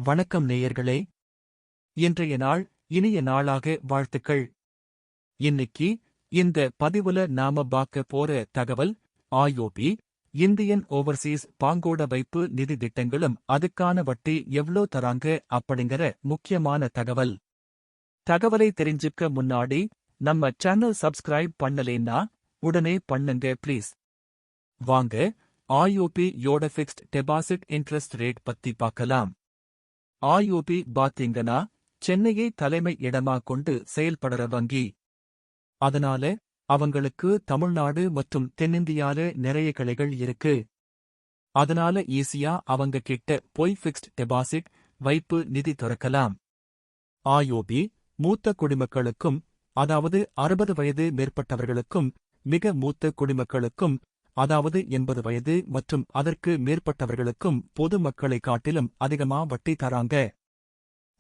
வணக்கம் நேயர்களே. இன்றைய நாள் இனிய நாளாக வாழ்த்துக்கள். இன்னைக்கு இந்த பதிவுல நாம பார்க்க போற தகவல் IOP இந்தியன் ஓவர்சீஸ் பாங்கோட வைப்பு நிதி திட்டங்களும் அதுக்கான வட்டி எவ்ளோ தராங்க அப்படிங்கிற முக்கியமான தகவல். தகவலை தெரிஞ்சுக்க முன்னாடி நம்ம சேனல் சப்ஸ்கிரைப் பண்ணலேன்னா உடனே பண்ணுங்க ப்ளீஸ். வாங்க IOP யோட ஃபிக்ஸ்ட் டெபாசிட் இன்ட்ரெஸ்ட் ரேட் பத்தி பார்க்கலாம். IOP பாத்தீங்கன்னா சென்னையை தலைமை இடமா கொண்டு செயல்படுற வங்கி. அதனால அவங்களுக்கு தமிழ்நாடு மற்றும் தென்னிந்தியால நிறைய கிளைகள் இருக்கு. அதனால ஈஸியா அவங்க கிட்ட போய் ஃபிக்ஸ்ட் டெபாசிட் வைப்பு நிதி திறக்கலாம். IOP மூத்த குடிமக்களுக்கும், அதாவது 60 வயது மேற்பட்டவர்களுக்கும், மிக மூத்த குடிமக்களுக்கும், அதாவது 80 வயது மற்றும் அதற்கு மேற்பட்டவர்களுக்கும் பொது மக்களை காட்டிலும் அதிகமா வட்டி தராங்க.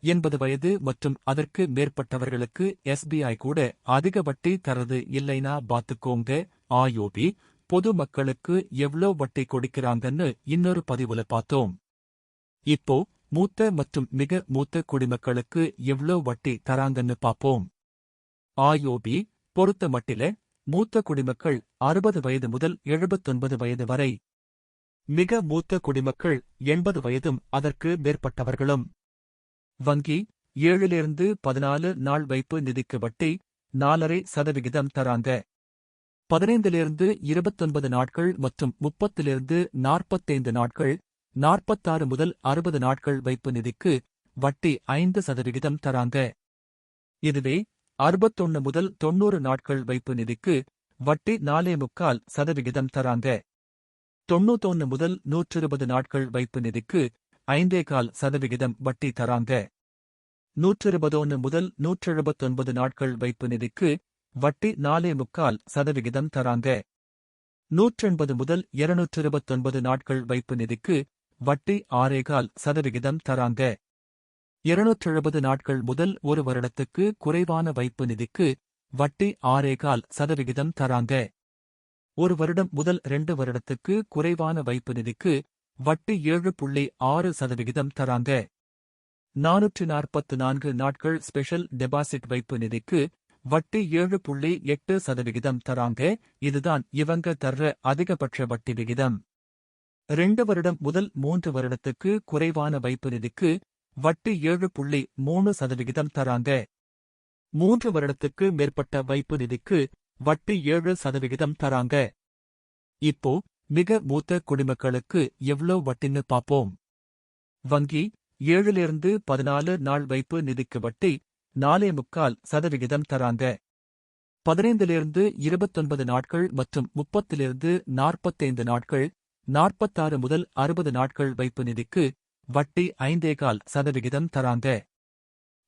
80 வயது மற்றும் அதற்கு மேற்பட்டவர்களுக்கு SBI கூட அதிக வட்டி தரது இல்லைனா பாத்துக்கோங்க. IOP பொது மக்களுக்கு எவ்ளோ வட்டி கொடுக்கிறாங்கன்னு இன்னொரு பதிவுல பார்த்தோம். இப்போ மூத்த மற்றும் மிக மூத்த குடிமக்களுக்கு எவ்ளோ வட்டி தராங்கன்னு பாப்போம். IOP பொறுத்த மட்டில மூத்த குடிமக்கள் 60 வயது முதல் 79 வயது வரை. மிக மூத்த குடிமக்கள் 80 வயதும் அதற்கு மேற்பட்டவர்களும். வங்கி 7லிருந்து 14 நாள் வைப்பு நிதிக்கு வட்டி 4.5% தராங்க. 15லிருந்து 29 நாட்கள் மற்றும் 30லிருந்து 45 நாட்கள், 46 முதல் 60 நாட்கள் வைப்பு நிதிக்கு வட்டி 5% தராங்க. இதுவே 61 முதல் 90 நாட்கள் வைப்பு நிதிக்கு வட்டி 4.25% தராங்க. 91 முதல் 120 நாட்கள் வைப்பு நிதிக்கு 5.25% வட்டி தராங்க. 121 முதல் 179 நாட்கள் வைப்பு நிதிக்கு வட்டி 4.25% தராங்க. 180 முதல் 229 நாட்கள் வைப்பு நிதிக்கு வட்டி 6.25% தராங்க. 270 நாட்கள் முதல் ஒரு வருடத்துக்கு குறைவான வைப்பு நிதிக்கு வட்டி 6.25% தராங்க. ஒரு வருடம் முதல் 2 வருடத்துக்கு குறைவான வைப்பு நிதிக்கு வட்டி 7.6% தராங்க. 444 நாட்கள் ஸ்பெஷல் டெபாசிட் வைப்பு நிதிக்கு வட்டி 7.8% தராங்க. இதுதான் இவங்க தர்ற அதிகபட்ச வட்டி விகிதம். 2 வருடம் முதல் 3 வருடத்துக்கு குறைவான வைப்பு நிதிக்கு வட்டி 7.3% தராங்க. 3 வருடத்துக்கு மேற்பட்ட வைப்பு நிதிக்கு வட்டி 7% தராங்க. இப்போ மிக மூத்த குடிமக்களுக்கு எவ்ளோ வட்டின்னு பாப்போம். வங்கி 7லிருந்து 14 நாள் வைப்பு நிதிக்கு வட்டி 4.25% தராங்க. 15லிருந்து 29 நாட்கள் மற்றும் 30லிருந்து 45 நாட்கள், 46 முதல் 60 நாட்கள் வைப்பு நிதிக்கு வட்டி 5.25% தராங்க.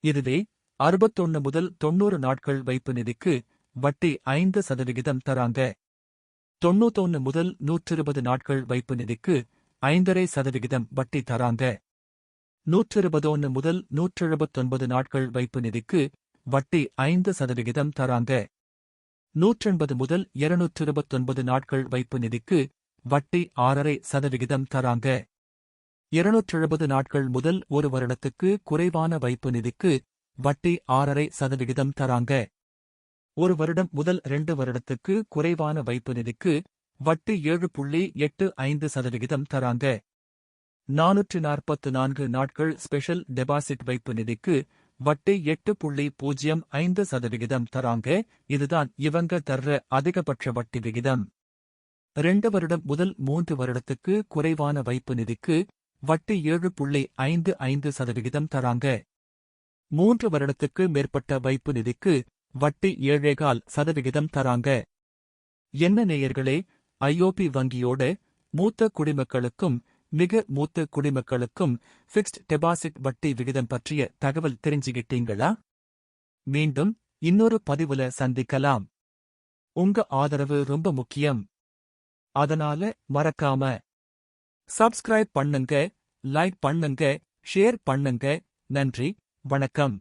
இதுவே 61 முதல் 90 நாட்கள் வைப்பு நிதிக்கு வட்டி 5% தராங்க. 91 முதல் 120 நாட்கள் வைப்பு நிதிக்கு 5.5% வட்டி தராங்க. 121 முதல் 179 நாட்கள் வைப்பு நிதிக்கு வட்டி 5% தராங்க. 180 முதல் 229 நாட்கள் வைப்பு நிதிக்கு வட்டி 6.5% தராங்க. 270 நாட்கள் முதல் ஒரு வருடத்துக்கு குறைவான வைப்பு நிதிக்கு வட்டி 6.5% தராங்க. ஒரு வருடம் முதல் 2 வருடத்துக்கு குறைவான வைப்பு நிதிக்கு வட்டி 7.85% தராங்க. 444 நாட்கள் ஸ்பெஷல் டெபாசிட் வைப்பு நிதிக்கு வட்டி 8.05% தராங்க. இதுதான் இவங்க தர்ற அதிகபட்ச வட்டி விகிதம். 2 வருடம் முதல் 3 வருடத்துக்கு குறைவான வைப்பு நிதிக்கு வட்டி 7.55% தராங்க. 3 வருடத்துக்கு மேற்பட்ட வைப்பு நிதிக்கு வட்டி 7.25% தராங்க. என்ன நேயர்களே, IOP வங்கியோட மூத்த குடிமக்களுக்கும் மிக மூத்த குடிமக்களுக்கும் ஃபிக்ஸ்ட் டெபாசிட் வட்டி விகிதம் பற்றிய தகவல் தெரிஞ்சுக்கிட்டீங்களா? மீண்டும் இன்னொரு பதிவுல சந்திக்கலாம். உங்க ஆதரவு ரொம்ப முக்கியம். அதனால மறக்காம சப்ஸ்கிரைப் பண்ணுங்க, லைக் பண்ணுங்க, ஷேர் பண்ணுங்க. நன்றி, வணக்கம்.